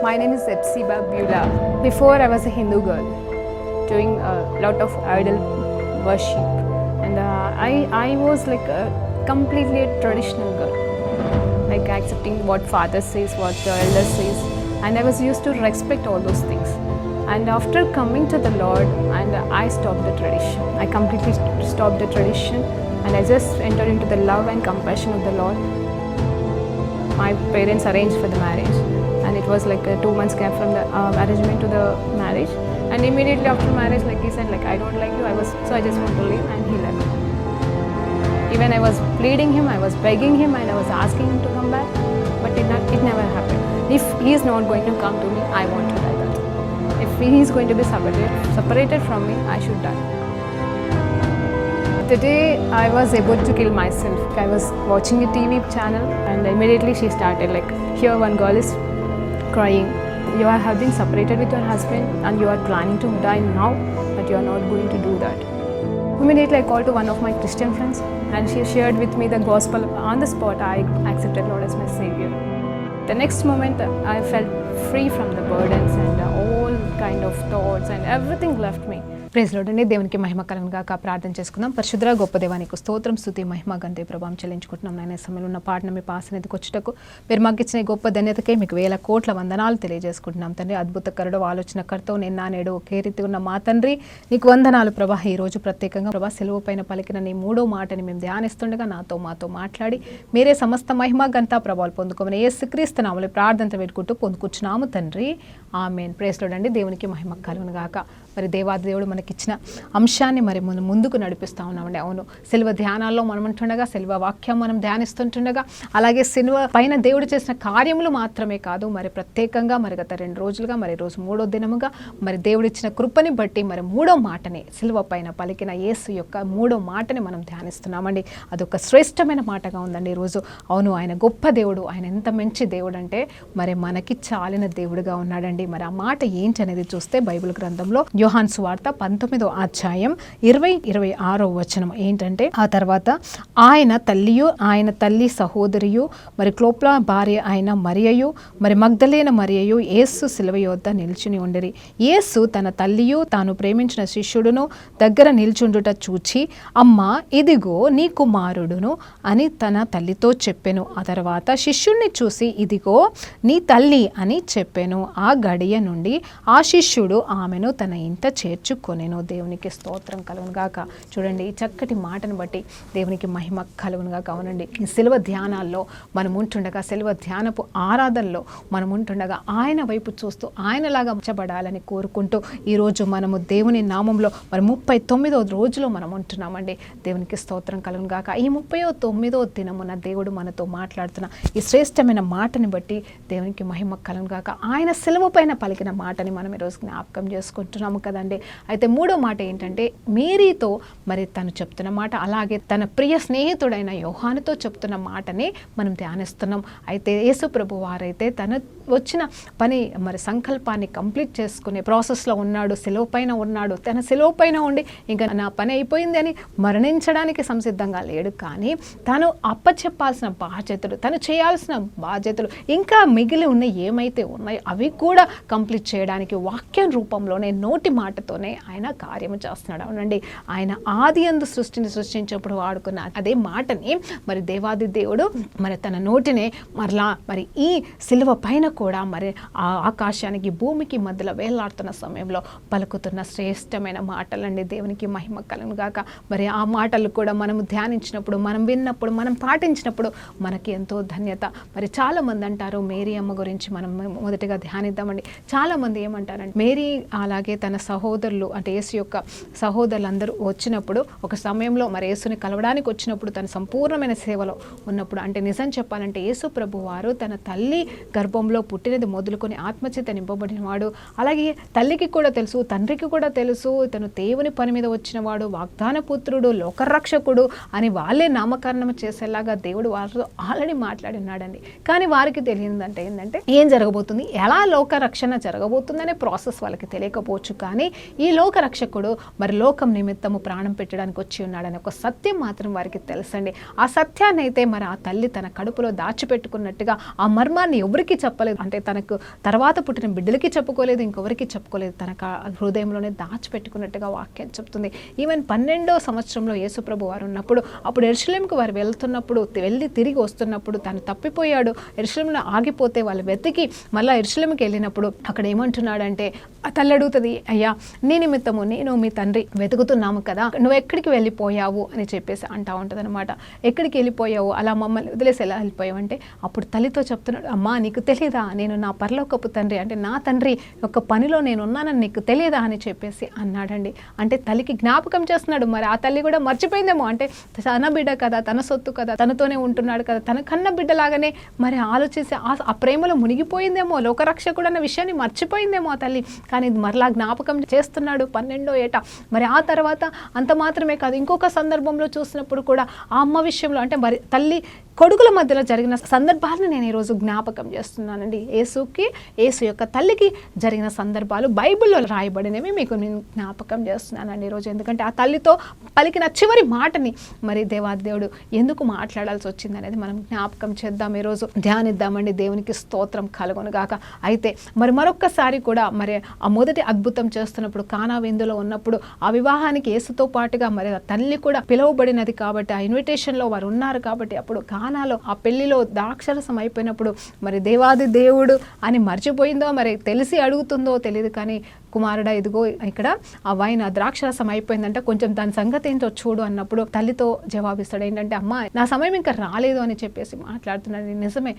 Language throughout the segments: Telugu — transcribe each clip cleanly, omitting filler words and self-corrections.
My name is Epsiba Beulah. Before I was a Hindu girl doing a lot of idol worship, and I was like a completely a traditional girl, like accepting what father says, what the elder says, and I was used to respect all those things. And after coming to the Lord, and I stopped the tradition. I completely stopped the tradition, and I just entered into the love and compassion of the Lord. My parents arranged for the marriage, and it was like a 2 months gap from the arrangement to the marriage. And immediately after marriage, like he said, like I don't like you. I just want to leave, and he left. Even I was pleading him, I was begging him, and I was asking him to come back, but it never happened. If he is not going to come to me, I want to die. That if he is going to be separated from me, I should die. The day I was about to kill myself, I was watching a TV channel, and immediately she started like, here one girl is crying. You have been separated with your husband and you are planning to die now, but you are not going to do that. Immediately I called to one of my Christian friends, and she shared with me the gospel. On the spot, I accepted Lord as my Savior. The next moment, I felt free from the burdens and all kind of thoughts, and everything left me. Praise Lord అండి. దేవునికి మహిమ కలుగును గాక. ప్రార్థన చేసుకుందాం. పరిశుద్ధ గొప్ప దేవానికి స్తోత్రం, స్తుతి, మహిమ, ఘనత, ప్రభావం చెల్లించుకుంటున్నాం. నాయన సమయంలో ఉన్న పాటను మీ పాసనదికి వచ్చుటకు మీరు మాకు ఇచ్చిన గొప్ప ధన్యతకే మీకు వేల కోట్ల వందనాలు తెలియజేసుకుంటున్నాం తండ్రి. అద్భుతకరుడు, ఆలోచనకర్త, నిన్న నేడు ఒకే రీతి ఉన్న మా తండ్రి నీకు వందనాలు ప్రభా. ఈ రోజు ప్రత్యేకంగా ప్రభా సెలవు పైన పలికిన నీ మూడో మాటని మేము ధ్యానిస్తుండగా మాతో మాట్లాడి మీరే సమస్త మహిమ, ఘనత, ప్రభావాలు పొందుకోమని యేసుక్రీస్తు నామములో ప్రార్థన పెట్టుకుంటూ పొందుకుంటున్నాము తండ్రి. ఆమేన్. ప్రైజ్ లార్డ్ అండి. దేవునికి మహిమ కలుగును గాక. మరి దేవాది దేవుడు మనకిచ్చిన అంశాన్ని మరి ముందుకు నడిపిస్తూ ఉన్నామండి. అవును, సిలువ ధ్యానాల్లో మనం ఉంటుండగా, సిలువ వాక్యం మనం ధ్యానిస్తుంటుండగా, అలాగే సిలువ పైన దేవుడు చేసిన కార్యములు మాత్రమే కాదు, మరి ప్రత్యేకంగా మరి గత 2 రోజులుగా, మరి రోజు 3వ దినముగా మరి దేవుడు ఇచ్చిన కృపని బట్టి మరి 3వ మాటని, సిలువ పైన పలికిన యేసు యొక్క 3వ మాటని మనం ధ్యానిస్తున్నామండి. అదొక శ్రేష్టమైన మాటగా ఉందండి ఈరోజు. అవును, ఆయన గొప్ప దేవుడు, ఆయన ఎంత మంచి దేవుడు అంటే మరి మనకి చాలిన దేవుడుగా ఉన్నాడండి. మరి ఆ మాట ఏంటి అనేది చూస్తే బైబిల్ గ్రంథంలో యోహాను సువార్త 19వ అధ్యాయం 20-26వ వచనం ఏంటంటే, ఆ తర్వాత ఆయన తల్లియు, ఆయన తల్లి సహోదరియు, మరి క్లోప్లా భార్య అయిన మరియయు, మరి మగ్దలేన మరియయు యేసు శిలువ యొద్ద నిల్చుని ఉండిరి. యేసు తన తల్లియు తాను ప్రేమించిన శిష్యుడును దగ్గర నిల్చుండుట చూచి, అమ్మా ఇదిగో నీ కుమారుడును అని తన తల్లితో చెప్పెను. ఆ తర్వాత శిష్యుణ్ణి చూసి, ఇదిగో నీ తల్లి అని చెప్పెను. ఆ గడియ నుండి ఆ శిష్యుడు ఆమెను తన ఇంట చేర్చుకొనెను. దేవునికి స్తోత్రం కలుగును గాక. చూడండి, ఈ చక్కటి మాటను బట్టి దేవునికి మహిమ కలుగును గాక. అవునండి, ఈ సిలువ ధ్యానాల్లో మనం ఉంటుండగా, సిలువ ధ్యానపు ఆరాధనలో మనం ఉంటుండగా ఆయన వైపు చూస్తూ ఆయనలాగా ఉంచబడాలని కోరుకుంటూ ఈరోజు మనము దేవుని నామంలో మరి 39వ రోజులో మనం ఉంటున్నామండి. దేవునికి స్తోత్రం కలుగును గాక. ఈ 39వ దినమున దేవుడు మనతో మాట్లాడుతున్న ఈ శ్రేష్టమైన మాటని బట్టి దేవునికి మహిమ కలుగును గాక. ఆయన సిలువ పైన పలికిన మాటని మనం ఈరోజు జ్ఞాపకం చేసుకుంటున్నాము కదండి. అయితే 3వ మాట ఏంటంటే, మేరీతో మరి తను చెప్తున్న మాట, అలాగే తన ప్రియ స్నేహితుడైన యోహానుతో చెప్తున్న మాటని మనం ధ్యానిస్తున్నాం. అయితే యేసు ప్రభు వారైతే తన వచ్చిన పని మరి సంకల్పాన్ని కంప్లీట్ చేసుకునే ప్రాసెస్లో ఉన్నాడు, సెలవు పైన ఉన్నాడు. తన సెలవు పైన ఉండి ఇంకా నా పని అయిపోయింది అని మరణించడానికి సంసిద్ధంగా లేడు. కానీ తను అప్పచెప్పాల్సిన బాధ్యతలు, తను చేయాల్సిన బాధ్యతలు ఇంకా మిగిలి ఉన్న ఏమైతే ఉన్నాయో అవి కూడా కంప్లీట్ చేయడానికి వాక్యం రూపంలోనే, నోటి మాటతోనే ఆయన కార్యము చేస్తున్నాడు. అవునండి, ఆయన ఆది యందు సృష్టించినప్పుడు వాడుకున్న అదే మాటని మరి దేవాది దేవుడు మరి తన నోటినే మరలా మరి ఈ సిలువ పైన కూడా మరి ఆ ఆకాశానికి భూమికి మధ్యలో వేలాడుతున్న సమయంలో పలుకుతున్న శ్రేష్టమైన మాటలండి. దేవునికి మహిమ కలుగును గాక. మరి ఆ మాటలు కూడా మనము ధ్యానించినప్పుడు, మనం విన్నప్పుడు, మనం పాటించినప్పుడు మనకి ఎంతో ధన్యత. మరి చాలా మంది అంటారు, మేరీ అమ్మ గురించి మనం మొదటిగా ధ్యానిద్దామండి. చాలా మంది ఏమంటారంటే, మేరీ అలాగే తన సహోదరులు అంటే యేసు యొక్క సహోదరులందరూ వచ్చినప్పుడు, ఒక సమయంలో మరి యేసుని కలవడానికి వచ్చినప్పుడు, తన సంపూర్ణమైన సేవలో ఉన్నప్పుడు, అంటే నిజం చెప్పాలంటే యేసు ప్రభు వారు తన తల్లి గర్భంలో పుట్టినది మొదలుకొని ఆత్మచేత నింపబడిన వాడు. అలాగే తల్లికి కూడా తెలుసు, తండ్రికి కూడా తెలుసు, ఇతను దేవుని పని మీద వచ్చిన వాడు, వాగ్దాన పుత్రుడు, లోకరక్షకుడు అని వాళ్ళే నామకరణం చేసేలాగా దేవుడు వారితో ఆల్రెడీ మాట్లాడి ఉన్నాడండి. కానీ వారికి తెలియదంటే ఏంటంటే ఏం జరగబోతుంది, ఎలా లోక రక్షణ జరగబోతుందనే ప్రాసెస్ వాళ్ళకి తెలియకపోవచ్చు. కానీ ఈ లోక రక్షకుడు మరి లోకం నిమిత్తము ప్రాణం పెట్టడానికి వచ్చి ఉన్నాడని ఒక సత్యం మాత్రం వారికి తెలుసండి. ఆ సత్యాన్ని అయితే మరి ఆ తల్లి తన కడుపులో దాచిపెట్టుకున్నట్టుగా ఆ మర్మాన్ని ఎవరికి చెప్పలేదు, అంటే తనకు తర్వాత పుట్టిన బిడ్డలకి చెప్పుకోలేదు, ఇంకెవరికి చెప్పుకోలేదు, తన హృదయంలోనే దాచిపెట్టుకున్నట్టుగా వాక్యం చెప్తుంది. ఈవెన్ 12వ సంవత్సరంలో యేసుప్రభు వారు ఉన్నప్పుడు అప్పుడు యెరూషలేముకు వారు వెళ్తున్నప్పుడు వెళ్ళి తిరిగి వస్తున్నప్పుడు తను తప్పిపోయాడు. యెరూషలేములో ఆగిపోతే వాళ్ళు వెతికి మళ్ళీ యెరూషలేముకి వెళ్ళినప్పుడు అక్కడ ఏమంటున్నాడంటే ఆ తల్లి అడుగుతుంది, అయ్యా నీ నిమిత్తము నేను మీ తండ్రి వెతుకుతున్నాము కదా, నువ్వు ఎక్కడికి వెళ్ళిపోయావు అని చెప్పేసి అంటా ఉంటుంది అనమాట. ఎక్కడికి వెళ్ళిపోయావు, అలా మమ్మల్ని వదిలేసి ఎలా వెళ్ళిపోయావు అంటే అప్పుడు తల్లితో చెప్తున్నాడు, అమ్మా నీకు తెలియదా నేను నా పరలోకపు తండ్రి అంటే నా తండ్రి యొక్క పనిలో నేను ఉన్నానని నీకు తెలియదా అని చెప్పేసి అన్నాడండి. అంటే తల్లికి జ్ఞాపకం చేస్తున్నాడు. మరి ఆ తల్లి కూడా మర్చిపోయిందేమో, అంటే తన బిడ్డ కదా, తన సొత్తు కదా, తనతోనే ఉంటున్నాడు కదా, తన కన్న బిడ్డలాగానే మరి ఆలోచించి ఆ ప్రేమలో మునిగిపోయిందేమో, లోకరక్షకుడు అన్న విషయాన్ని మర్చిపోయిందేమో ఆ తల్లి. కానీ ఇది మరలా జ్ఞాపకం చేస్తున్నాడు 12వ ఏట. మరి ఆ తర్వాత అంత మాత్రమే కాదు, ఇంకొక సందర్భంలో చూసినప్పుడు కూడా ఆ అమ్మ విషయంలో అంటే మరి తల్లి కొడుకుల మధ్యలో జరిగిన సందర్భాలను నేను ఈరోజు జ్ఞాపకం చేస్తున్నానండి. యేసు యొక్క తల్లికి జరిగిన సందర్భాలు బైబిల్లో రాయబడినవి మీకు నేను జ్ఞాపకం చేస్తున్నానండి ఈరోజు. ఎందుకంటే ఆ తల్లితో పలికిన చివరి మాటని మరి దేవాదేవుడు ఎందుకు మాట్లాడాల్సి వచ్చింది అనేది మనం జ్ఞాపకం చేద్దాం, ఈరోజు ధ్యానిద్దామండి. దేవునికి స్తోత్రం కలుగును గాక. అయితే మరి మరొక్కసారి కూడా మరి ఆ మొదటి అద్భుతం చేస్తున్నప్పుడు కానా విందులో ఉన్నప్పుడు ఆ వివాహానికి యేసుతో పాటుగా మరి ఆ తల్లి కూడా పిలువబడినది కాబట్టి ఆ ఇన్విటేషన్లో వారు ఉన్నారు కాబట్టి అప్పుడు కానాలో ఆ పెళ్లిలో ద్రాక్షరసం అయిపోయినప్పుడు మరి దేవాది దేవుడు అని మర్చిపోయిందో మరి తెలిసి అడుగుతుందో తెలియదు, కానీ కుమారుడా ఇదిగో ఇక్కడ ఆ వైన్ ఆ ద్రాక్షరసం అయిపోయిందంటే కొంచెం దాని సంగతి ఏంటో చూడు అన్నప్పుడు తల్లితో జవాబిస్తాడు ఏంటంటే అమ్మా నా సమయం ఇంకా రాలేదు అని చెప్పేసి మాట్లాడుతున్నాడు. నిజమే,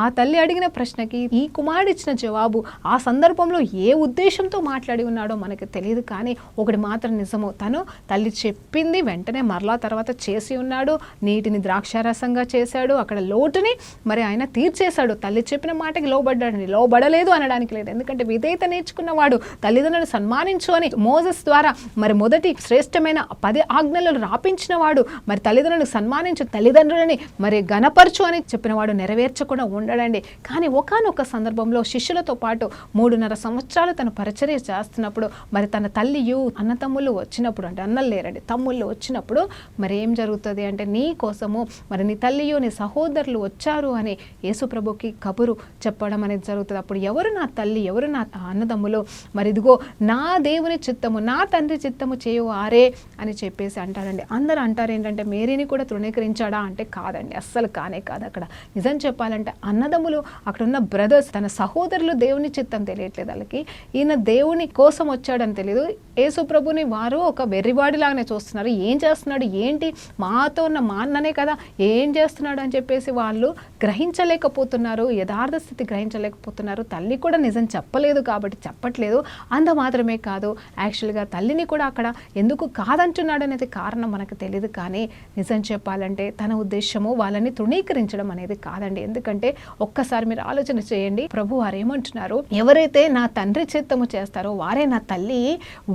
ఆ తల్లి అడిగిన ప్రశ్నకి ఈ కుమారుడు ఇచ్చిన జవాబు ఆ సందర్భంలో ఏ ఉద్దేశంతో మాట్లాడి ఉన్నాడో మనకి తెలియదు, కానీ ఒకటి మాత్రం నిజము, తను తల్లి చెప్పింది వెంటనే మరలా తర్వాత చేసి ఉన్నాడు. నీటిని ద్రాక్షారసంగా చేశాడు, అక్కడ లోటుని మరి ఆయన తీర్చేశాడు. తల్లి చెప్పిన మాటకి లోబడ్డాడని, లోబడలేదు అనడానికి లేదు, ఎందుకంటే విధేయత నేర్చుకున్నవాడు తల్లిదండ్రులను సన్మానించు అని మోసెస్ ద్వారా మరి మొదటి శ్రేష్టమైన 10 ఆజ్ఞలను రాపించిన వాడు, మరి తల్లిదండ్రులను సన్మానించు, తల్లిదండ్రులని మరి గణపరచు అని చెప్పినవాడు నెరవేర్చకుండా ఉండడండి. కానీ ఒకానొక సందర్భంలో శిష్యులతో పాటు 3.5 సంవత్సరాలు తను పరిచర్య చేస్తున్నప్పుడు మరి తన తల్లియు అన్నతమ్ముళ్ళు వచ్చినప్పుడు, అంటే అన్నలు లేరండి తమ్ముళ్ళు వచ్చినప్పుడు మరి ఏం జరుగుతుంది అంటే నీ కోసము మరి నీ తల్లియు నీ సహోదరులు వచ్చారు అని యేసు ప్రభుకి కబురు చెప్పడం అనేది జరుగుతుంది. అప్పుడు ఎవరు నా తల్లి, ఎవరు నా అన్నదమ్ములు, మరి ఇదిగో నా దేవుని చిత్తము నా తండ్రి చిత్తము చేయువారే అని చెప్పేసి అంటారండి. అందరూ అంటారు ఏంటంటే మేరీని కూడా తృణీకరించాడా అంటే కాదండి, అస్సలు కానే కాదు. అక్కడ నిజం చెప్పాలంటే అన్నదమ్ములు అక్కడ ఉన్న బ్రదర్స్ తన సహోదరులు దేవుని చిత్తం తెలియట్లేదు వాళ్ళకి, ఈయన దేవుని కోసం వచ్చాడని తెలియదు. యేసు ప్రభుని వారు ఒక వెర్రివాడిలాగానే చూస్తున్నారు. ఏం చేస్తున్నాడు ఏంటి, మాతో ఉన్న మా అన్ననే కదా ఏం చేస్తున్నాడు అని చెప్పేసి వాళ్ళు గ్రహించలేకపోతున్నారు, యథార్థ స్థితి గ్రహించలేకపోతున్నారు. తల్లి కూడా నిజం చెప్పలేదు కాబట్టి చెప్పట్లేదు. అంత మాత్రమే కాదు, యాక్చువల్గా తల్లిని కూడా అక్కడ ఎందుకు కాదంటున్నాడు అనేది కారణం మనకు తెలియదు, కానీ నిజం చెప్పాలంటే తన ఉద్దేశము వాళ్ళని తృణీకరించడం అనేది కాదండి. ఎందుకంటే ఒక్కసారి మీరు ఆలోచన చేయండి, ప్రభు వారు ఏమంటున్నారు, ఎవరైతే నా తండ్రి చిత్తము చేస్తారో వారే నా తల్లి,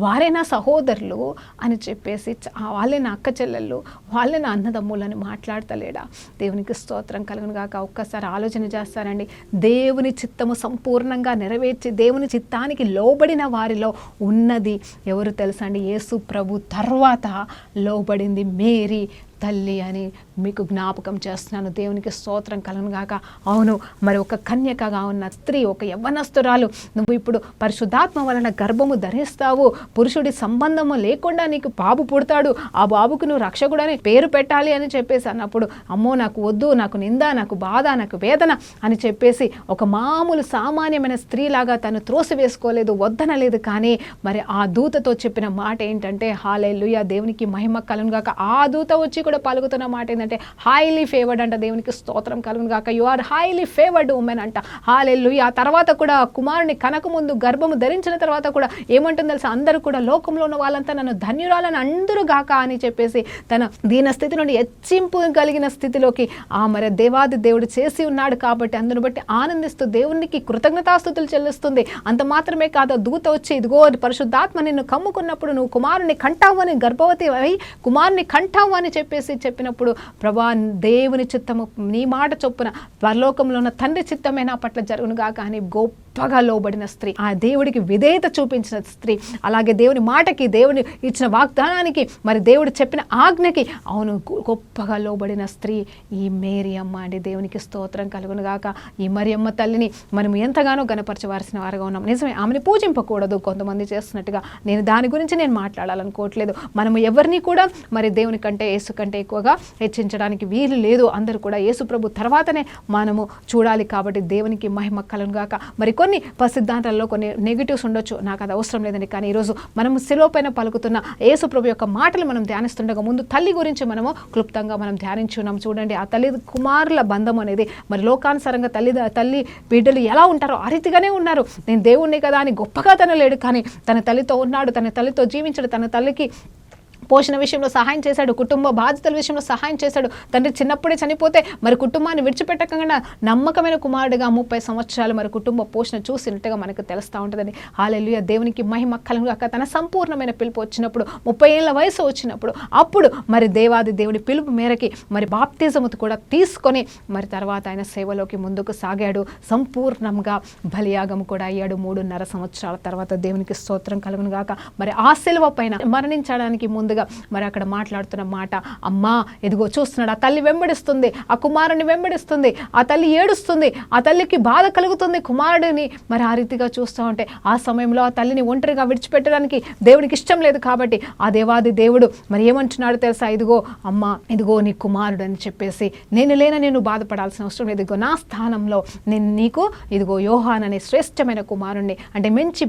వారే నా సహోదరులు అని చెప్పేసి వాళ్ళే నా అక్క చెల్లెళ్ళు, వాళ్ళే నా అన్నదమ్ములని మాట్లాడతలేడా? దేవునికి స్తోత్రం కలుగును గాక. ఒక్కసారి ఆలోచన చేస్తారండి, దేవుని చిత్తము సంపూర్ణంగా నెరవేర్చి దేవుని చిత్తానికి లోబడిన వారిలో ఉన్నది ఎవరు తెలుసా అండి? యేసు ప్రభు తర్వాత లోబడింది మేరీ తల్లి అని మీకు జ్ఞాపకం చేస్తున్నాను. దేవునికి స్తోత్రం కలుగును గాక. అవును, మరి ఒక కన్యకగా ఉన్న స్త్రీ, ఒక యవ్వనస్తురాలు, నువ్వు ఇప్పుడు పరిశుద్ధాత్మ వలన గర్భము ధరిస్తావు, పురుషుడి సంబంధము లేకుండా నీకు బాబు పుడతాడు, ఆ బాబుకు నువ్వు రక్షకుడని పేరు పెట్టాలి అని చెప్పేసి అన్నప్పుడు అమ్మో నాకు వద్దు, నాకు నింద, నాకు బాధ, నాకు వేదన అని చెప్పేసి ఒక మామూలు సామాన్యమైన స్త్రీలాగా తను త్రోసివేసుకోలేదు, వద్దనలేదు. కానీ మరి ఆ దూతతో చెప్పిన మాట ఏంటంటే హల్లెలూయా, దేవునికి మహిమ కలుగును గాక. ఆ దూత వచ్చి కూడా పలుకుతున్న మాట ఏంటంటే హైలీ ఫేవర్డ్ అంట. దేవునికి స్తోత్రం కలుగును గాక. You are highly favoured woman అంట. హల్లెలూయా. ఆ తర్వాత కూడా కుమారుని కనక ముందు గర్భము ధరించిన తర్వాత కూడా ఏమంటుంది తెలుసా? అందరూ కూడా లోకంలో ఉన్న వాళ్ళంతా నన్ను ధన్యురాలని అందరూ గాక అని చెప్పేసి తన దీన స్థితి నుండి హెచ్చింపు కలిగిన స్థితిలోకి ఆ మరి దేవాది దేవుడు చేసి ఉన్నాడు కాబట్టి అందును బట్టి ఆనందిస్తూ దేవునికి కృతజ్ఞతాస్తుతులు చెల్లిస్తుంది. అంత మాత్రమే కాదు, దూత వచ్చి ఇదిగో పరిశుద్ధాత్మ నిన్ను కమ్ముకున్నప్పుడు నువ్వు కుమారుని కంటావు అని, గర్భవతి అయి కుమారుని కంటావు అని చెప్పినప్పుడు ప్రభా దేవుని చిత్తము నీ మాట చొప్పున పరలోకంలో ఉన్న తండ్రి చిత్తమే నా పట్ల జరుగునుగా. కానీ గొప్ప గొప్పగా లోబడిన స్త్రీ, ఆ దేవుడికి విధేయత చూపించిన స్త్రీ, అలాగే దేవుని మాటకి, దేవుని ఇచ్చిన వాగ్దానానికి, మరి దేవుడు చెప్పిన ఆజ్ఞకి అవును గొప్పగా లోబడిన స్త్రీ ఈ మేరీ అమ్మ అండి. దేవునికి స్తోత్రం కలుగును గాక. ఈ మరియమ్మ తల్లిని మనం ఎంతగానో గణపరచవలసిన వారుగా ఉన్నాం. నిజమే, ఆమెను పూజింపకూడదు కొంతమంది చేస్తున్నట్టుగా. దాని గురించి నేను మాట్లాడాలనుకోవట్లేదు. మనము ఎవరిని కూడా మరి దేవుని కంటే, యేసు కంటే ఎక్కువగా హెచ్చించడానికి వీలు లేదు. అందరూ కూడా యేసు ప్రభు తర్వాతనే మనము చూడాలి. కాబట్టి దేవునికి మహిమ కలుగును గాక. మరి కొన్ని సిద్ధాంతాల్లో కొన్ని నెగిటివ్స్ ఉండొచ్చు, నాకు అది అవసరం లేదండి. కానీ ఈరోజు మనము శిలువ పైన పలుకుతున్న యేసు ప్రభు యొక్క మాటలు మనం ధ్యానిస్తుండగా ముందు తల్లి గురించి మనము క్లుప్తంగా మనం ధ్యానించున్నాం. చూడండి, ఆ తల్లి కుమారుల బంధం అనేది మరి లోకానుసారంగా తల్లి బిడ్డలు ఎలా ఉంటారో ఆ రీతిగానే ఉన్నారు. నేను దేవుణ్ణి కదా అని గొప్పగా తను లేడు, కానీ తన తల్లితో ఉన్నాడు, తన తల్లితో జీవించాడు, తన తల్లికి పోషణ విషయంలో సహాయం చేశాడు, కుటుంబ బాధ్యతల విషయంలో సహాయం చేశాడు. తండ్రి చిన్నప్పుడే చనిపోతే మరి కుటుంబాన్ని విడిచిపెట్టకుండా నమ్మకమైన కుమారుడిగా 30 సంవత్సరాలు మరి కుటుంబ పోషణ చూసినట్టుగా మనకు తెలుస్తూ ఉంటుందండి. హల్లెలూయా, దేవునికి మహిమ కలుగును గాక. తన సంపూర్ణమైన పిలుపు వచ్చినప్పుడు, 30 ఏళ్ల వయసు వచ్చినప్పుడు, అప్పుడు మరి దేవాది దేవుని పిలుపు మేరకి మరి బాప్తిజము కూడా తీసుకొని మరి తర్వాత ఆయన సేవలోకి ముందుకు సాగాడు. సంపూర్ణంగా బలియాగం కూడా అయ్యాడు. 3.5 సంవత్సరాల తర్వాత దేవునికి స్తోత్రం కలుగును గాక. మరి ఆ శిలువ పైన మరణించడానికి ముందుగా మరి అక్కడ మాట్లాడుతున్న మాట, అమ్మా ఎదిగో చూస్తున్నాడు, ఆ తల్లి వెంబడిస్తుంది, ఆ కుమారుని వెంబడిస్తుంది, ఆ తల్లి ఏడుస్తుంది, ఆ తల్లికి బాధ కలుగుతుంది కుమారుడిని మరి ఆ రీతిగా చూస్తూ ఉంటే, ఆ సమయంలో ఆ తల్లిని ఒంటరిగా విడిచిపెట్టడానికి దేవుడికి ఇష్టం లేదు. కాబట్టి ఆ దేవాది దేవుడు మరి ఏమంటున్నాడు తెలుసా, ఇదిగో అమ్మా, ఇదిగో నీ కుమారుడు అని చెప్పేసి, నేను బాధపడాల్సిన అవసరం లేదు, ఇదిగో నా స్థానంలో నేను నీకు ఇదిగో యోహాన్ అనే శ్రేష్టమైన కుమారుణ్ణి, అంటే మంచి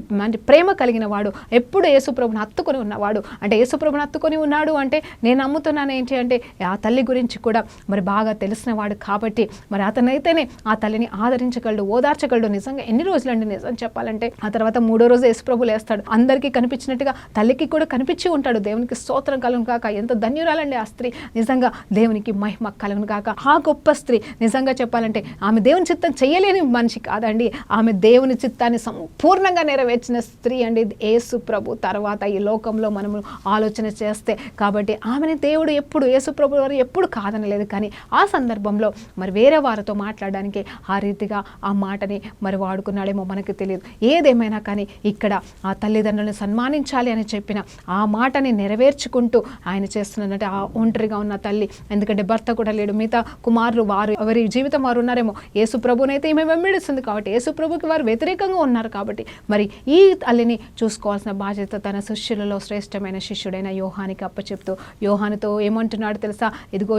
ప్రేమ కలిగిన వాడు, ఎప్పుడు యేసుప్రభుని హత్తుకొని ఉన్నవాడు, అంటే యేసుప్రభుని హత్తుకొని ఉన్నాడు అంటే నేను నమ్ముతున్నాను ఏంటి అంటే ఆ తల్లి గురించి కూడా మరి బాగా తెలిసిన వాడు. కాబట్టి మరి అతనైతేనే ఆ తల్లిని ఆదరించగలడు, ఓదార్చగలడు. నిజంగా ఎన్ని రోజులండి నిజం చెప్పాలంటే, ఆ తర్వాత 3వ రోజు యేసుప్రభు లేస్తాడు. అందరికీ కనిపించినట్టుగా తల్లికి కూడా కనిపించి ఉంటాడు. దేవునికి స్తోత్రం కలుగును కాక. ఎంత ధన్యురాలండి ఆ స్త్రీ. నిజంగా దేవునికి మహిమ కలుగును కాక. ఆ గొప్ప స్త్రీ నిజంగా చెప్పాలంటే ఆమె దేవుని చిత్తం చేయలేని మనిషి కాదండి. ఆమె దేవుని చిత్తాన్ని సంపూర్ణంగా నెరవేర్చిన స్త్రీ అండి యేసు ప్రభు తర్వాత ఈ లోకంలో మనము ఆలోచన చేస్తే. కాబట్టి ఆమెని దేవుడు ఎప్పుడు, యేసు ప్రభు వారు ఎప్పుడు కాదనలేదు. కానీ ఆ సందర్భంలో మరి వేరే వారితో మాట్లాడడానికి ఆ రీతిగా ఆ మాటని మరి వాడుకున్నాడేమో మనకు తెలియదు. ఏదేమైనా కానీ ఇక్కడ ఆ తల్లిదండ్రులను సన్మానించాలి అని చెప్పిన ఆ మాటని నెరవేర్చుకుంటూ ఆయన చేస్తున్నట్టు ఆ ఒంటరిగా ఉన్న తల్లి, ఎందుకంటే భర్త కూడా లేడు, మిగతా కుమారులు వారు ఎవరి జీవితం వారు ఉన్నారేమో, యేసు ప్రభునైతే ఈమె వెంబడిస్తుంది కాబట్టి యేసు ప్రభుకి వారు వ్యతిరేకంగా ఉన్నారు. కాబట్టి మరి ఈ తల్లిని చూసుకోవాల్సిన బాధ్యత తన శిష్యులలో శ్రేష్టమైన శిష్యుడైన యోహానికి అప్పచెప్తూ, యోహానుతో ఏమంటున్నాడు తెలుసా, ఇదిగో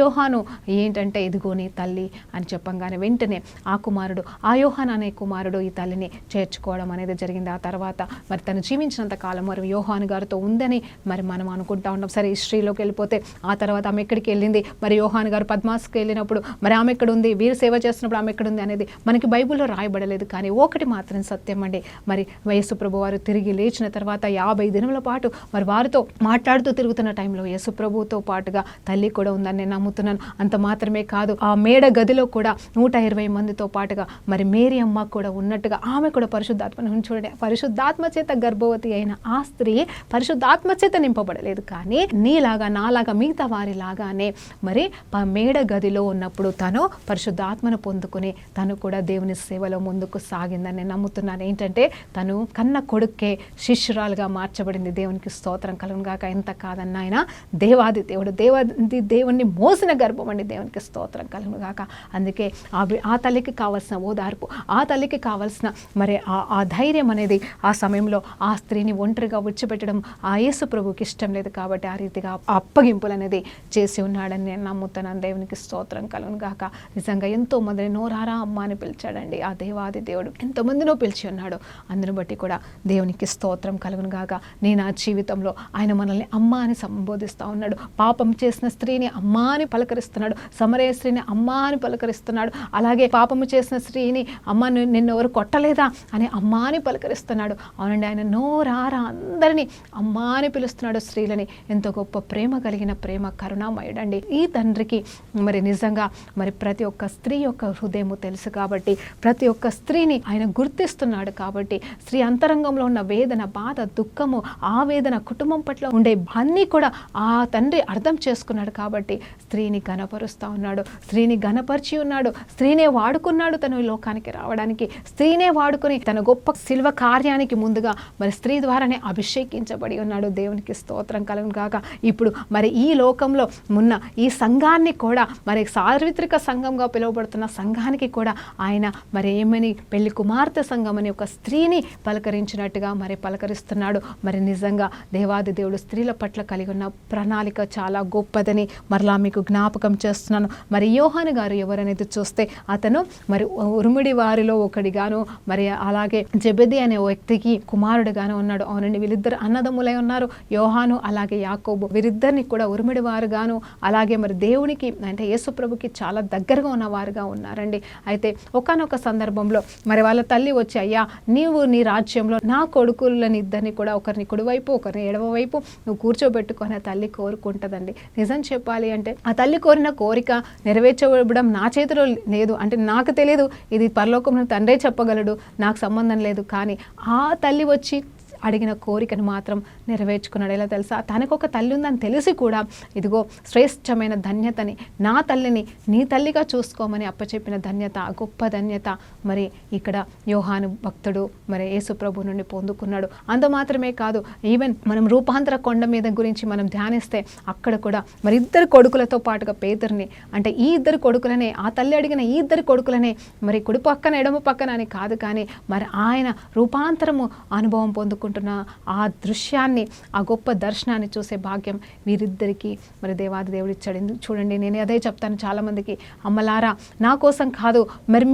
యోహాను ఏంటంటే ఇదిగో నీ తల్లి అని చెప్పంగానే వెంటనే ఆ కుమారుడు, ఆ యోహాను అనే కుమారుడు ఈ తల్లిని చేర్చుకోవడం అనేది జరిగింది. ఆ తర్వాత మరి తను జీవించినంత కాలం మరి యోహాను గారితో ఉందని మరి మనం అనుకుంటా ఉంటాం. సరే, హిస్టరీలోకి వెళ్ళిపోతే ఆ తర్వాత ఆమె ఎక్కడికి వెళ్ళింది, మరి యోహాను గారు పద్మాస్కి వెళ్ళినప్పుడు మరి ఆమె ఎక్కడ ఉంది, వీరు సేవ చేస్తున్నప్పుడు ఆమె ఎక్కడ ఉంది అనేది మనకి బైబిల్లో రాయబడలేదు. కానీ ఒకటి మాత్రం సత్యం అండి, మరి యేసు ప్రభు వారు తిరిగి లేచిన తర్వాత 50 దినముల పాటు మరి వారితో మాట్లాడుతూ తిరుగుతున్న టైంలో యేసు ప్రభుతో పాటుగా తల్లి కూడా ఉందని నేను నమ్ముతున్నాను. అంత మాత్రమే కాదు, ఆ మేడ గదిలో కూడా 120 మందితో పాటుగా మరి మేరీ అమ్మ కూడా ఉన్నట్టుగా ఆమె కూడా పరిశుద్ధాత్మను చూడండి, పరిశుద్ధాత్మ చేత గర్భవతి అయిన ఆ స్త్రీ పరిశుద్ధాత్మ చేత నింపబడలేదు. కానీ నీలాగా నాలాగా మిగతా వారి లాగానే మరి మేడ గదిలో ఉన్నప్పుడు తను పరిశుద్ధాత్మను పొందుకుని తను కూడా దేవుని సేవలో ముందుకు సాగిందని నేను నమ్ముతున్నాను. ఏంటంటే తను కన్న కొడుక్కే శిష్యురాలుగా మార్చబడింది. దేవునికి స్తోత్రం కలుగును గాక. ఎంత కాదన్న ఆయన దేవాది దేవుణ్ణి మోసిన గర్భం అండి. దేవునికి స్తోత్రం కలుగును గాక. అందుకే ఆ తల్లికి కావాల్సిన ఓదార్పు, ఆ తల్లికి కావాల్సిన మరి ఆ ధైర్యం అనేది ఆ సమయంలో ఆ స్త్రీని ఒంటరిగా విడిచిపెట్టడం ఆ యేసు ప్రభుకి ఇష్టం లేదు. కాబట్టి ఆ రీతిగా అప్పగింపులు అనేది చేసి ఉన్నాడని నేను నమ్ముతున్నాను. దేవునికి స్తోత్రం కలుగును గాక. నిజంగా ఎంతో మందిని నోరారా అమ్మ అని పిలిచాడండి ఆ దేవాది దేవుడు. ఎంతమందినో పిలిచి ఉన్నాడు. అందుని బట్టి కూడా దేవునికి స్తోత్రం కలుగును గాక. నేను ఆ జీవితంలో ఆయన మనల్ని అమ్మ అని సంబోధిస్తూ ఉన్నాడు. పాపం చేసిన స్త్రీని అమ్మ అని పలకరిస్తున్నాడు, సమరయ స్త్రీని అమ్మ అని పలకరిస్తున్నాడు. అలాగే పాపము చేసిన స్త్రీని అమ్మ నిన్నెవరు కొట్టలేదా అని అమ్మ అని పలకరిస్తున్నాడు. అవునండి, ఆయన నోరారా అందరినీ అమ్మ అని పిలుస్తున్నాడు. స్త్రీలని ఎంతో గొప్ప ప్రేమ కలిగిన ప్రేమ కరుణామయుడండి ఈ తండ్రికి. మరి నిజంగా మరి ప్రతి ఒక్క స్త్రీ యొక్క హృదయము తెలుసు కాబట్టి, ప్రతి ఒక్క స్త్రీని ఆయన గుర్తిస్తున్నాడు కాబట్టి, స్త్రీ అంతరంగంలో ఉన్న వేదన, బాధ, దుఃఖము, ఆవేదన, కుటుంబ కుటుంబం పట్ల ఉండే అన్నీ కూడా ఆ తండ్రి అర్థం చేసుకున్నాడు కాబట్టి స్త్రీని ఘనపరుస్తూ ఉన్నాడు, స్త్రీని ఘనపరిచి ఉన్నాడు, స్త్రీనే వాడుకున్నాడు తను ఈ లోకానికి రావడానికి, స్త్రీనే వాడుకొని తన గొప్ప శిల్వ కార్యానికి ముందుగా మరి స్త్రీ ద్వారానే అభిషేకించబడి ఉన్నాడు. దేవునికి స్తోత్రం కలుగును గాక. ఇప్పుడు మరి ఈ లోకంలో ఉన్న ఈ సంఘాన్ని కూడా మరి సార్వత్రిక సంఘంగా పిలువబడుతున్న సంఘానికి కూడా ఆయన మరి ఏమని పెళ్లి కుమార్తె సంఘం అని ఒక స్త్రీని పలకరించినట్టుగా మరి పలకరిస్తున్నాడు. మరి నిజంగా దేవాది దేవుడు స్త్రీల పట్ల కలిగి ఉన్న ప్రణాళిక చాలా గొప్పదని మరలా మీకు జ్ఞాపకం చేస్తున్నాను. మరి యోహాను గారు ఎవరనేది చూస్తే అతను మరి ఉరుముడి వారిలో ఒకడిగాను, మరి అలాగే జెబెది అనే వ్యక్తికి కుమారుడుగాను ఉన్నాడు. అవునండి, వీళ్ళిద్దరు అన్నదమ్ములై ఉన్నారు, యోహాను అలాగే యాకోబు. వీరిద్దరిని కూడా ఉరుముడి వారుగాను అలాగే మరి దేవునికి అంటే యేసు ప్రభుకి చాలా దగ్గరగా ఉన్నవారుగా ఉన్నారండి. అయితే ఒకానొక సందర్భంలో మరి వాళ్ళ తల్లి వచ్చి, అయ్యా నీవు నీ రాజ్యంలో నా కొడుకులని ఇద్దరిని కూడా ఒకరిని కుడివైపు ఒకరిని ఎడమ వైపు నువ్వు కూర్చోబెట్టుకొని ఆ తల్లి కోరుకుంటుందండి. నిజం చెప్పాలి అంటే ఆ తల్లి కోరిన కోరిక నెరవేర్చబడడం నా చేతిలో లేదు. అంటే నాకు తెలియదు, ఇది పరలోకంలో తండ్రే చెప్పగలడు, నాకు సంబంధం లేదు. కానీ ఆ తల్లి వచ్చి అడిగిన కోరికను మాత్రం నెరవేర్చుకున్నాడు. ఎలా తెలుసా? తనకు ఒక తల్లి ఉందని తెలిసి కూడా ఇదిగో శ్రేష్టమైన ధన్యతని నా తల్లిని నీ తల్లిగా చూసుకోమని అప్పచెప్పిన ధన్యత, గొప్ప ధన్యత మరి ఇక్కడ యోహాను భక్తుడు మరి యేసు ప్రభు నుండి పొందుకున్నాడు. అంత మాత్రమే కాదు, ఈవెన్ మనం రూపాంతర కొండ మీద గురించి మనం ధ్యానిస్తే అక్కడ కూడా మరి ఇద్దరు కొడుకులతో పాటుగా పేతురుని, అంటే ఈ ఇద్దరు కొడుకులనే ఆ తల్లి అడిగిన ఈ ఇద్దరు కొడుకులనే మరి కుడి పక్కన ఎడమ పక్కన అని కాదు, కానీ మరి ఆయన రూపాంతరము అనుభవం పొందుకుంటున్న ఆ దృశ్యాన్ని, ఆ గొప్ప దర్శనాన్ని చూసే భాగ్యం వీరిద్దరికీ మరి దేవాది దేవుడు ఇచ్చాడు. చూడండి, నేను అదే చెప్తాను చాలామందికి, అమ్మలారా నా కోసం కాదు మరి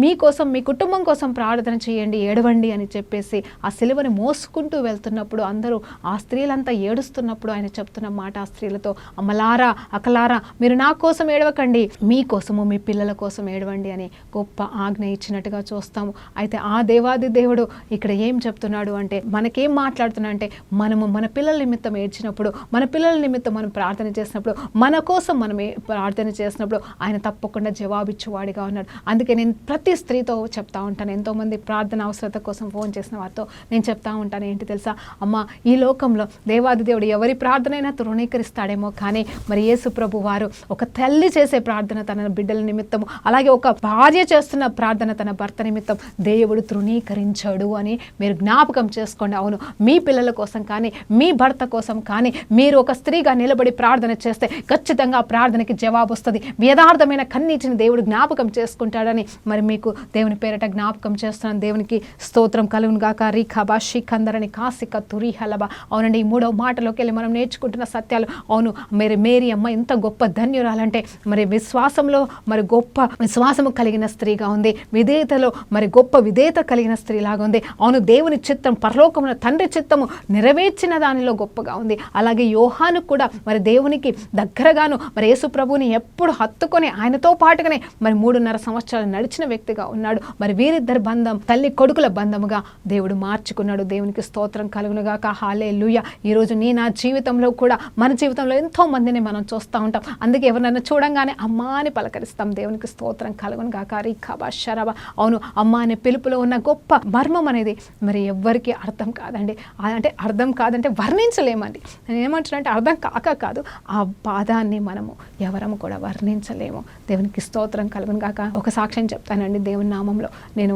మీ కోసం మీ కుటుంబం కోసం ప్రార్థన చేయండి, ఏడవండి అని చెప్పేసి ఆ సిలువని మోసుకుంటూ వెళ్తున్నప్పుడు అందరూ ఆ స్త్రీలంతా ఏడుస్తున్నప్పుడు ఆయన చెప్తున్న మాట ఆ స్త్రీలతో, అమ్మలారా అక్కలారా మీరు నా కోసం ఏడవకండి, మీ కోసము మీ పిల్లల కోసం ఏడవండి అని గొప్ప ఆజ్ఞ ఇచ్చినట్టుగా చూస్తాము. అయితే ఆ దేవాది దేవుడు ఇక్కడ ఏం చెప్తున్నాడు అంటే, మనకేం మాట్లాడుతున్నా అంటే, మనము మన పిల్లల నిమిత్తం ఏడ్చినప్పుడు, మన పిల్లల నిమిత్తం మనం ప్రార్థన చేసినప్పుడు, మన కోసం మనం ప్రార్థన చేసినప్పుడు ఆయన తప్పకుండా జవాబిచ్చేవాడిగా ఉన్నాడు. అందుకే నేను ప్రతి స్త్రీతో చెప్తా ఉంటాను, ఎంతోమంది ప్రార్థన అవసరత కోసం ఫోన్ చేసిన వారితో నేను చెప్తా ఉంటాను, ఏంటి తెలుసా, అమ్మ ఈ లోకంలో దేవాది దేవుడు ఎవరి ప్రార్థనైనా తృణీకరిస్తాడేమో, కానీ మరి యేసు ప్రభు వారు ఒక తల్లి చేసే ప్రార్థన తన బిడ్డల నిమిత్తము, అలాగే ఒక భార్య చేస్తున్న ప్రార్థన తన భర్త నిమిత్తం దేవుడు తృణీకరించాడు అని మీరు జ్ఞాపకం చేసుకోండి. అవును, మీ పిల్లల కోసం కానీ మీ భర్త కోసం కానీ మీరు ఒక స్త్రీగా నిలబడి ప్రార్థన చేస్తే ఖచ్చితంగా ప్రార్థనకి జవాబు వస్తుంది. యథార్థమైన కన్నీటిని దేవుడు జ్ఞాపకం చేసుకుంటాడని మరి మీకు దేవుని పేరట జ్ఞాపకం చేస్తున్నాను. దేవునికి స్తోత్రం కలుగును గాక. రీఖబా శ్రీకందరని కాసిక తురిహలబ. అవునండి, ఈ మూడవ మాటలోకి వెళ్ళి మనం నేర్చుకుంటున్న సత్యాలు. అవును, మరి మేరీ అమ్మ ఎంత గొప్ప ధన్యురాలంటే మరి విశ్వాసంలో మరి గొప్ప విశ్వాసము కలిగిన స్త్రీగా ఉంది, విధేయతలో మరి గొప్ప విధేయత కలిగిన స్త్రీలాగా ఉంది. అవును, దేవుని చిత్తం పరలోకమున తండ్రి చిత్తము నెరవేర్చిన దానిలో గొప్పగా ఉంది. అలాగే యోహాను కూడా మరి దేవునికి దగ్గరగాను మరి యేసు ప్రభువుని ఎప్పుడు హత్తుకొని ఆయనతో పాటుగానే మరి 3.5 సంవత్సరాలు నడిచిన వ్యక్తిగా ఉన్నాడు. మరి వీరిద్దరి బంధం తల్లి కొడుకుల బంధముగా దేవుడు మార్చుకున్నాడు. దేవునికి స్తోత్రం కలుగునుగాక. హల్లెలూయా. ఈరోజు నా జీవితంలో కూడా మన జీవితంలో ఎంతో మందిని మనం చూస్తూ ఉంటాం. అందుకే ఎవరినైనా చూడంగానే అమ్మా అని పలకరిస్తాం. దేవునికి స్తోత్రం కలుగునుగాక. రీఖబా శరబ. అవును, అమ్మ అనే పిలుపులో ఉన్న గొప్ప మర్మం అనేది మరి ఎవ్వరికీ అర్థం కాదండి. అంటే అర్థం కాదంటే వర్ణించలేమండి. నేను ఏమంటున్నానంటే అర్థం కాదు, ఆ బాధాన్ని మనము ఎవరము కూడా వర్ణించలేము. దేవునికి స్తోత్రం కలుగును గాక. ఒక సాక్ష్యం చెప్తానండి దేవుని నామంలో. నేను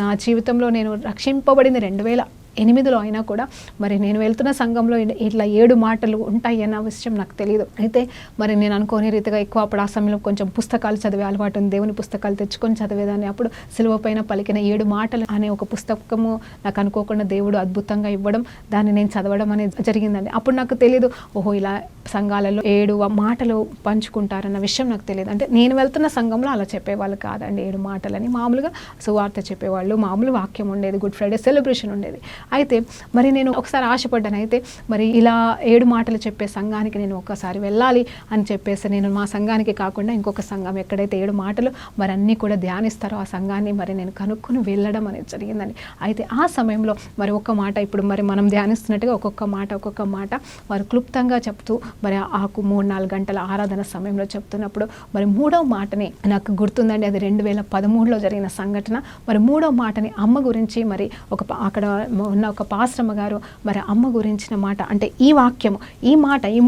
నా జీవితంలో నేను రక్షింపబడింది 2008లో అయినా కూడా మరి నేను వెళ్తున్న సంఘంలో ఇట్లా 7 మాటలు ఉంటాయి అన్న విషయం నాకు తెలియదు. అయితే మరి నేను అనుకోని రీతిగా ఎక్కువ అప్పుడు ఆ సమయంలో కొంచెం పుస్తకాలు చదివే అలవాటు ఉంది. దేవుని పుస్తకాలు తెచ్చుకొని చదివేదాన్ని. అప్పుడు సిలువ పైన పలికిన 7 మాటలు అనే ఒక పుస్తకము నాకు అనుకోకుండా దేవుడు అద్భుతంగా ఇవ్వడం, దాన్ని నేను చదవడం అనేది జరిగిందండి. అప్పుడు నాకు తెలియదు, ఓహో ఇలా సంఘాలలో 7 మాటలు పంచుకుంటారన్న విషయం నాకు తెలియదు. అంటే నేను వెళ్తున్న సంఘంలో అలా చెప్పేవాళ్ళు కాదండి 7 మాటలని. మామూలుగా సువార్త చెప్పేవాళ్ళు, మామూలు వాక్యం ఉండేది, గుడ్ ఫ్రైడే సెలబ్రేషన్ ఉండేది. అయితే మరి నేను ఒకసారి ఆశపడ్డాను. అయితే మరి ఇలా 7 మాటలు చెప్పే సంఘానికి నేను ఒకసారి వెళ్ళాలి అని చెప్పేసి నేను మా సంఘానికి కాకుండా ఇంకొక సంఘం ఎక్కడైతే 7 మాటలు మరి అన్నీ కూడా ధ్యానిస్తారో ఆ సంఘాన్ని మరి నేను కనుక్కొని వెళ్ళడం అనేది జరిగిందండి. అయితే ఆ సమయంలో మరి ఒక్క మాట, ఇప్పుడు మరి మనం ధ్యానిస్తున్నట్టుగా ఒక్కొక్క మాట వారు క్లుప్తంగా చెప్తూ మరి ఆకు 3-4 గంటల ఆరాధన సమయంలో చెప్తున్నప్పుడు మరి 3వ మాటని నాకు గుర్తుందండి. అది 2013లో జరిగిన సంఘటన. మరి 3వ మాటని అమ్మ గురించి మరి అక్కడ ఉన్న ఒక పాస్రమ్మ గారు మరి అమ్మ గురించిన మాట అంటే ఈ వాక్యము ఈ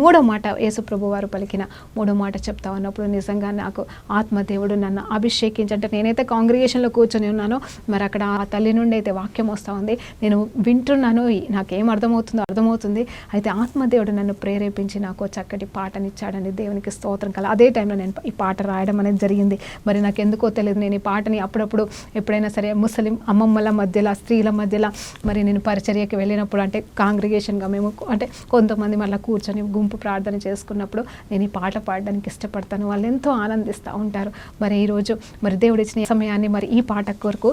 మూడో మాట యేసుప్రభు వారు పలికిన మూడో మాట చెప్తా ఉన్నప్పుడు నిజంగా నాకు ఆత్మదేవుడు నన్ను అభిషేకించి అంటే నేనైతే కాంగ్రిగేషన్లో కూర్చొని ఉన్నానో మరి అక్కడ ఆ తల్లి నుండి అయితే వాక్యం వస్తూ ఉంది, నేను వింటున్నాను, నాకేం అర్థమవుతుంది. అయితే ఆత్మదేవుడు నన్ను ప్రేరేపించి నాకు చక్కటి పాటనిచ్చాడండి. దేవునికి స్తోత్రం కల. అదే టైంలో నేను ఈ పాట రాయడం అనేది జరిగింది. మరి నాకు ఎందుకో తెలియదు, నేను ఈ పాటని అప్పుడప్పుడు ఎప్పుడైనా సరే ముస్లిం అమ్మమ్మల మధ్యలో స్త్రీల మధ్యలో మరి నేను పరిచర్యకి వెళ్ళినప్పుడు అంటే కాంగ్రిగేషన్గా మేము అంటే కొంతమంది మళ్ళీ కూర్చొని గుంపు ప్రార్థన చేసుకున్నప్పుడు నేను ఈ పాట పాడడానికి ఇష్టపడతాను. వాళ్ళు ఎంతో ఆనందిస్తూ ఉంటారు. మరి ఈరోజు మరి దేవుడు ఇచ్చిన సమయాన్ని మరి ఈ పాట కొరకు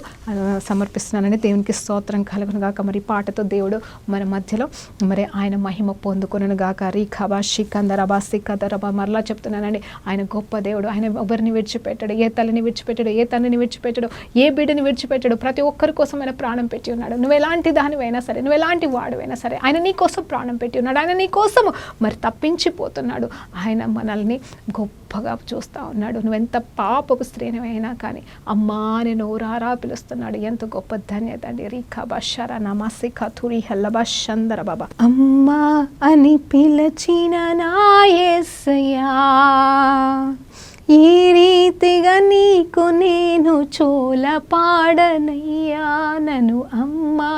సమర్పిస్తున్నానని దేవునికి స్తోత్రం కలుగును గాక. మరి ఈ పాటతో దేవుడు మన మధ్యలో మరి ఆయన మహిమ పొందుకొనును గాక. రీఖాబాషి కందరబాసి కదరబా మరలా చెప్తున్నానండి, ఆయన గొప్ప దేవుడు. ఆయన ఎవరిని విడిచిపెట్టాడు, ఏ తల్లిని విడిచిపెట్టాడు, ఏ తండ్రిని విడిచిపెట్టాడు, ఏ బిడ్డని విడిచిపెట్టాడు. ప్రతి ఒక్కరి కోసం ఆయన ప్రాణం పెట్టి ఉన్నాడు. నువ్వు ఎలాంటి దానివైనా సరే, నువ్వు ఎలాంటి వాడువైనా సరే, ఆయన నీ కోసం ప్రాణం పెట్టి ఉన్నాడు. ఆయన నీ కోసం మరి తప్పించిపోతున్నాడు. ఆయన మనల్ని గొప్పగా చూస్తూ ఉన్నాడు. నువ్వెంత పాపపు స్త్రీనివైనా కానీ అమ్మా అని నోరారా పిలుస్తున్నాడు. ఎంత గొప్ప ధన్యత అండి. రీఖా బషరా నమాసి కథురి హల్లబా షందర బాబా. అమ్మా అని పిలచిన నా యేసయ్యా, ఈ రీతిగా నీకు నేను చోల పాడనయ్యా. నన్ను అమ్మా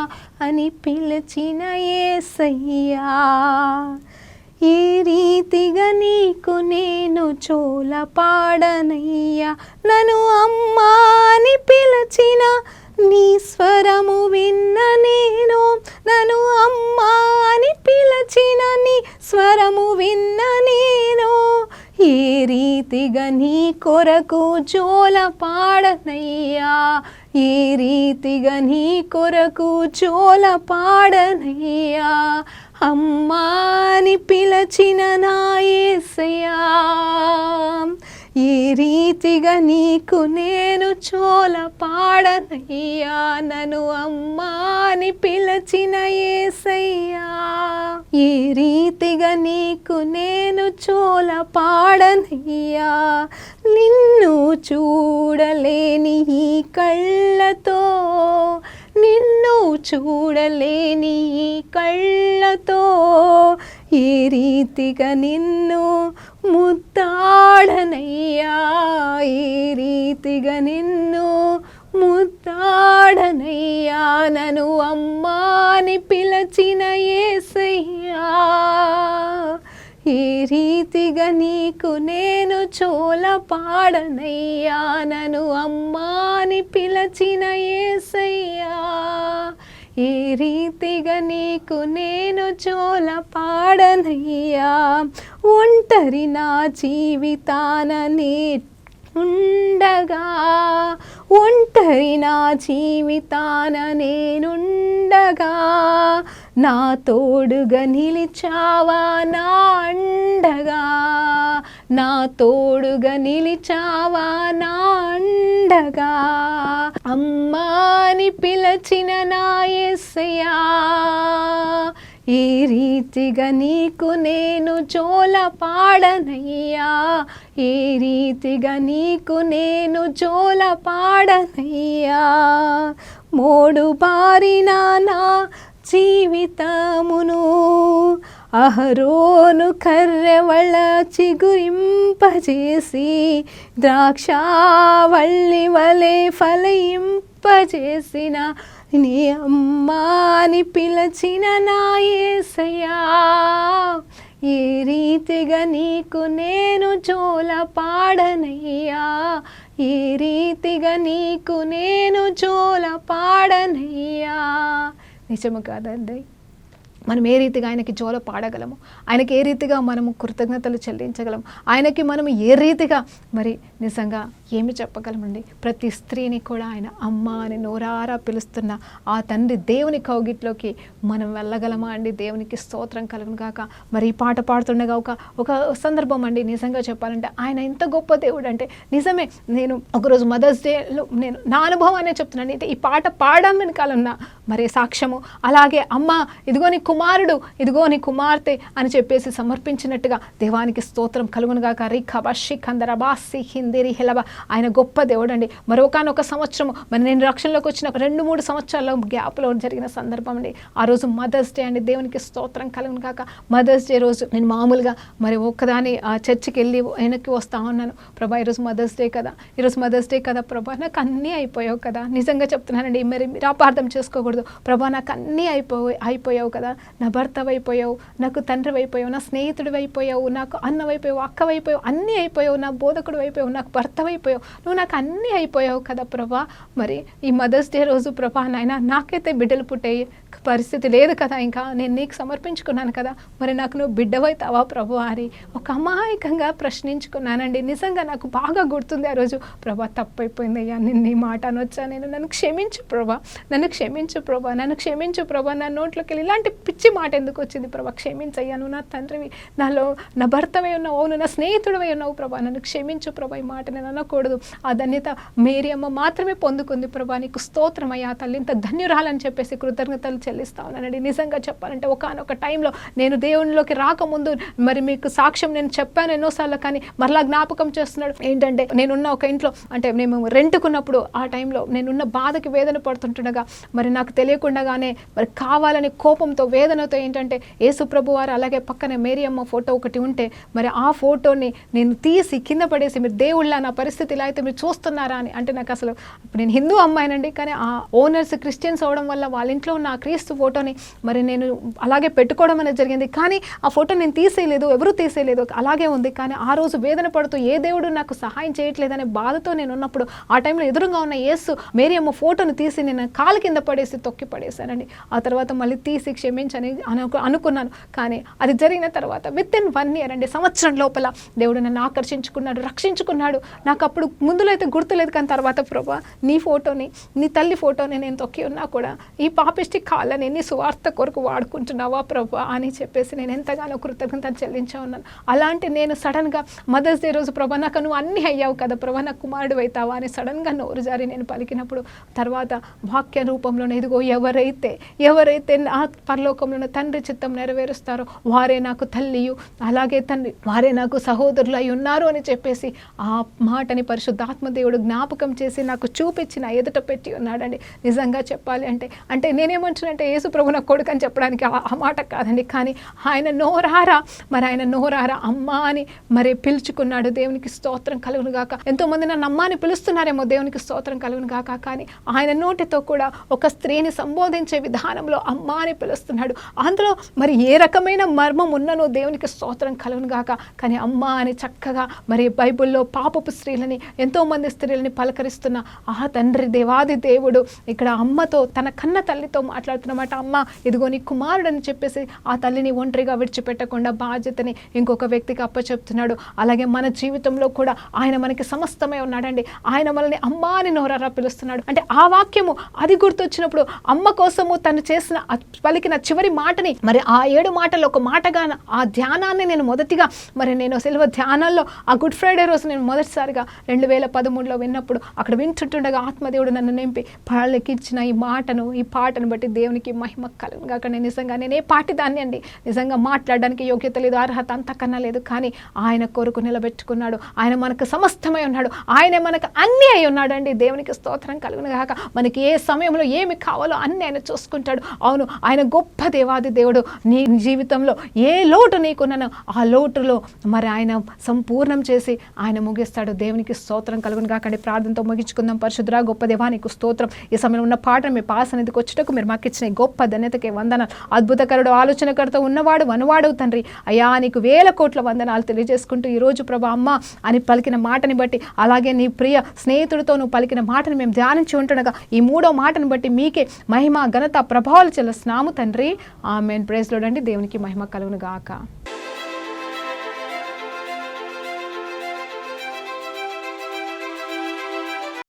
అని పిలిచిన యేసయ్యా, ఈ రీతిగా నీకు నేను చోల పాడనయ్యా. నన్ను అమ్మా అని పిలిచిన నీ స్వరము విన్న నేను, నన్ను అమ్మా అని పిలిచిన నీ స్వరము విన్న నేను, ఏ రీతిగా నీ కొరకు జోల పాడనయ్యా, ఏ రీతిగా నీ కొరకు జోల పాడనయ్యా. అమ్మా అని పిలచిన నా యేసయ్యా, ఈ రీతిగా నీకు నేను చోల పాడనయ్యా. నన్ను అమ్మా అని పిలచిన యేసయ్యా, ఈ రీతిగా నీకు నేను చోల పాడనయ్యా. నిన్ను చూడలేని ఈ కళ్ళతో, నిన్ను చూడలేని ఈ కళ్ళతో, ఏ రీతిగా నిన్ను ముద్దాడనయ్యా, ఏ రీతిగా నిన్ను ముద్దాడనయ్యా. నన్ను అమ్మా అని పిలచిన యేసయ్యా, ఏ రీతిగా నీకు నేను చోల పాడనయ్యా. నన్ను అమ్మా అని పిలచిన యేసయ్యా, ఏ రీతిగా నీకు నేను చోల పాడనయ్యా. ఒంటరి నా జీవితాన నే ఉండగా, ఒంటరి నా జీవితాన నేనుండగా, నా తోడుగా నిలిచావా నా అండగా, నా తోడుగా నిలిచావా నా అండగా. అమ్మా అని పిలచిన నా యేసయ్యా, ఈ రీతిగా నీకు నేను జోల పాడనయ్యా, ఏ రీతిగా నీకు నేను జోల పాడనయ్యా. మోడు బారిన నా జీవితమును అహరోను కర్రెవళ చిగురింపజేసి, ద్రాక్షావల్లి వలె ఫలయింపజేసిన నీ అమ్మా అని పిలచిన నా యేసయ్యా, ఏ రీతిగా నీకు నేను జోల పాడనయ్యా, ఏ రీతిగా నీకు నేను జోల పాడనయ్యా. నిజము కాదండి, మనం ఏ రీతిగా ఆయనకి జోల పాడగలము, ఆయనకి ఏ రీతిగా మనము కృతజ్ఞతలు చెల్లించగలము, ఆయనకి మనము ఏ రీతిగా మరి నిజంగా ఏమి చెప్పగలమండి. ప్రతి స్త్రీని కూడా ఆయన అమ్మ అని నోరారా పిలుస్తున్న ఆ తండ్రి దేవుని కౌగిట్లోకి మనం వెళ్ళగలమా అండి. దేవునికి స్తోత్రం కలుగును గాక. మరి ఈ పాట పాడుతుండగా ఒక సందర్భం అండి, నిజంగా చెప్పాలంటే ఆయన ఎంత గొప్ప దేవుడు అంటే నిజమే. నేను ఒకరోజు మదర్స్ డేలో నేను నా అనుభవాన్ని చెప్తున్నాను. అయితే ఈ పాట పాడడం వెనకాలన్న మరి సాక్ష్యము, అలాగే అమ్మ ఇదిగో నీ కుమారుడు, ఇదిగో నీ కుమార్తె అని చెప్పేసి సమర్పించినట్టుగా దేవానికి స్తోత్రం కలుగునుగాక. రిఖబషి కందరబాసి హిందిరి హెలబ. ఆయన గొప్ప దేవుడు అండి. మరొకనొక సంవత్సరం మరి నేను రక్షణలోకి వచ్చిన 2-3 సంవత్సరాల గ్యాప్లో జరిగిన సందర్భం అండి. ఆ రోజు మదర్స్ డే అండి. దేవునికి స్తోత్రం కలుగునుగాక. మదర్స్ డే రోజు నేను మామూలుగా మరి ఒక్కదాని చర్చికి వెళ్ళి వెనక్కి వస్తా ఉన్నాను. ప్రభా ఈరోజు మదర్స్ డే కదా, ఈరోజు మదర్స్ డే కదా ప్రభా, నాకు అన్నీ అయిపోయావు కదా. నిజంగా చెప్తున్నానండి, మరి మీరు అపార్థం చేసుకోకూడదు. ప్రభా నాకు అన్నీ అయిపోయావు కదా. నా భర్త అయిపోయావు, నాకు తండ్రి అయిపోయావు, నా స్నేహితుడు అయిపోయావు, నాకు అన్నవైపోయావు, అక్కవైపోయావు, అన్నీ అయిపోయావు, నా బోధకుడు అయిపోయావు, నాకు భర్త అయిపోయావు, నువ్వు నాకు అన్నీ అయిపోయావు కదా ప్రభా. మరి ఈ మదర్స్ డే రోజు ప్రభా నాయన నాకైతే బిడ్డలు పుట్టే పరిస్థితి లేదు కదా, ఇంకా నేను నీకు సమర్పించుకున్నాను కదా, మరి నాకు నువ్వు బిడ్డవైతావా ప్రభు అని ఒక అమాయకంగా ప్రశ్నించుకున్నానండి. నిజంగా నాకు బాగా గుర్తుంది ఆ రోజు. ప్రభా తప్పైపోయింది అయ్యా, నిన్ను ఈ మాట అనొచ్చా నేను, నన్ను క్షమించు ప్రభా, నన్ను క్షమించు ప్రభా, నన్ను క్షమించు ప్రభా, నా నోట్లోకి వెళ్ళి ఇలాంటి పిచ్చి మాట ఎందుకు వచ్చింది ప్రభా, క్షమించయ్యా, నువ్వు నా తండ్రివి, నాలో నా భర్తవై ఉన్నావు, అవును నా స్నేహితుడివై ఉన్నావు ప్రభా, నన్ను క్షమించు ప్రభా, ఈ మాట నేను అనకూడదు. ఆ ధన్యత మేరీ అమ్మ మాత్రమే పొందుకుంది ప్రభా. నీకు స్తోత్రమయ్యా తల్లి, ఇంత ధన్యురాలని చెప్పేసి కృతజ్ఞతలు చెల్లిస్తా ఉన్నానండి. నిజంగా చెప్పాలంటే ఒకానొక టైంలో నేను దేవునిలోకి రాకముందు మరి మీకు సాక్ష్యం నేను చెప్పాను ఎన్నోసార్లు, కానీ మరలా జ్ఞాపకం చేస్తున్నాడు. ఏంటంటే నేనున్న ఒక ఇంట్లో, అంటే మేము రెంట్కున్నప్పుడు ఆ టైంలో నేనున్న బాధకి వేదన పడుతుంటుండగా మరి నాకు తెలియకుండానే మరి కావాలని కోపంతో వేదనతో ఏంటంటే యేసు ప్రభు వారు అలాగే పక్కనే మేరీ అమ్మ ఫోటో ఒకటి ఉంటే మరి ఆ ఫోటోని నేను తీసి కింద పడేసి, మీరు దేవుళ్ళ నా పరిస్థితి ఇలా అయితే మీరు చూస్తున్నారా అని. అంటే నాకు అసలు నేను హిందూ అమ్మాయినండి, కానీ ఆ ఓనర్స్ క్రిస్టియన్స్ అవడం వల్ల వాళ్ళ ఇంట్లో ఉన్న ఆ క్రీస్తు ఫోటోని మరి నేను అలాగే పెట్టుకోవడం అనేది జరిగింది. కానీ ఆ ఫోటో నేను తీసేయలేదు, ఎవరూ తీసేయలేదు, అలాగే ఉంది. కానీ ఆ రోజు వేదన పడుతూ ఏ దేవుడు నాకు సహాయం చేయట్లేదనే బాధతో నేను ఉన్నప్పుడు ఆ టైంలో ఎదురుగా ఉన్న యేసు మేరీ అమ్మ ఫోటోని తీసి నేను కాలు కింద పడేసి తొక్కి పడేశానండి. ఆ తర్వాత మళ్ళీ తీసి క్షమించని అనుకున్నాను. కానీ అది జరిగిన తర్వాత విత్-ఇన్ 1 year అండి, సంవత్సరం లోపల దేవుడు నన్ను ఆకర్షించుకున్నాడు, రక్షించుకున్నాడు. నాకు అప్పుడు ముందులో అయితే గుర్తులేదు, కానీ తర్వాత ప్రభా నీ ఫోటోని, నీ తల్లి ఫోటోని నేను తొక్కి ఉన్నా కూడా ఈ పాపిష్టి కాళ్ళని నీ సువార్త కొరకు వాడుకుంటున్నావా ప్రభా అని చెప్పేసి నేను ఎంతగానో కృతజ్ఞతలు చెల్లించా ఉన్నాను. అలాంటి నేను సడన్గా మదర్స్ డే రోజు ప్రభా నాకు నువ్వు అన్నీ అయ్యావు కదా ప్రభా, నాకు కుమారుడు అవుతావా అని సడన్గా నోరు జారి నేను పలికినప్పుడు తర్వాత వాక్య రూపంలోనే ఇదిగో ఎవరైతే నా పరలోకంలో తండ్రి చిత్తం నెరవేరుస్తారో వారే నాకు తల్లియు అలాగే తండ్రి వారే నాకు సహోదరులు అయి ఉన్నారు అని చెప్పేసి ఆ మాటని పరిశుద్ధాత్మ దేవుడు జ్ఞాపకం చేసి నాకు చూపించి నా ఎదుట పెట్టి ఉన్నాడండి. నిజంగా చెప్పాలి అంటే నేనేమంటున్నానంటే యేసు ప్రభు నా కొడుకు అని చెప్పడానికి ఆ మాట కాదండి, కానీ ఆయన నోరారా అమ్మా అని మరి పిలుచుకున్నాడు. దేవునికి స్తోత్రం కలుగును గాక. ఎంతోమంది నన్ను అమ్మ అని పిలుస్తున్నారేమో, దేవునికి స్తోత్రం కలుగును గాక. కానీ ఆయన నోటితో కూడా ఒక స్త్రీని సంబోధించే విధానంలో అమ్మ అని పిలుస్తున్నాడు. అందులో మరి ఏ రకమైన మర్మం ఉన్ననో దేవునికి స్తోత్రం కలుగును గాక. కానీ అమ్మ అని చక్కగా మరి బైబిల్లో పాపపు స్త్రీలని, ఎంతోమంది స్త్రీలని పలకరిస్తున్న ఆ తండ్రి దేవాది దేవుడు ఇక్కడ అమ్మతో, తన కన్న తల్లితో మాట్లాడుతున్నమాట. అమ్మ ఇదిగో నీ కుమారుడు అని చెప్పేసి ఆ తల్లిని ఒంటరిగా విడిచిపెట్టకుండా బాధ్యతని ఇంకొక వ్యక్తికి అప్పచెప్తున్నాడు. అలాగే మన జీవితంలో కూడా ఆయన మనకి సమస్తమై ఉన్నాడండి. ఆయన మనల్ని అమ్మ అని నోరారా పిలుస్తున్నాడు. అంటే ఆ వాక్యము అది గుర్తొచ్చినప్పుడు అమ్మ కోసము తను చేసిన పలికిన చివరి మాటని మరి ఆ 7 మాటల్లో ఒక మాటగా ఆ ధ్యానాన్ని నేను మొదటిగా మరి నేను సెలవు ధ్యానాల్లో ఆ గుడ్ ఫ్రైడే రోజు నేను మొదటిసారిగా 2013లో విన్నప్పుడు అక్కడ వింటుండగా ఆత్మదేవుడు నన్ను నింపి పళ్ళకిచ్చిన ఈ పాటను బట్టి దేవునికి మహిమ కలుగును గాక. నేను ఏ పాటి దాన్ని అండి, నిజంగా మాట్లాడడానికి యోగ్యత లేదు, అర్హత అంతకన్నా లేదు, కానీ ఆయన కొరకు నిలబెట్టుకున్నాడు. ఆయన మనకు సమస్తమై ఉన్నాడు, ఆయనే మనకు అన్నీ అయి ఉన్నాడు అండి. దేవునికి స్తోత్రం కలుగును గాక. మనకి ఏ సమయంలో ఏమి కావాలో అన్నీ ఆయన చూసుకుంటాడు. అవును, ఆయన గొప్ప దేవాది దేవుడు. నీ జీవితంలో ఏ లోటు నీకున్నానో ఆ లోటులో మరి ఆయన సంపూర్ణం చేసి ఆయన ముగిస్తాడు. దేవునికి స్తోత్రం కలుగును గాక. ప్రార్థనతో ముగించుకుందాం. పరిశుద్ధ గొప్ప దేవా నీకు స్తోత్రం. ఈ సమయంలో ఉన్న పాటను మీ పాస్ అనేది వచ్చేటకు మీరు మాకు ఇచ్చిన గొప్ప ధన్యతకే వందనాలు. అద్భుతకరుడు, ఆలోచనకర్త, ఉన్నవాడు వనవాడు తండ్రి అయ్యా, నీకు 1000 కోట్ల వందనాలు తెలియజేసుకుంటూ ఈరోజు ప్రభా అమ్మ అని పలికిన మాటని బట్టి, అలాగే నీ ప్రియ స్నేహితుడితో నువ్వు పలికిన మాటను మేము ధ్యానించి ఉంటుండగా ఈ 3వ మాటను బట్టి మీకే మహిమ ఘనత ప్రభావాలు చెల్లిస్తున్నాము తండ్రి. ఆమేన్. ప్రైజ్ లార్డ్ అండి. దేవునికి మహిమ కలుగును గాక.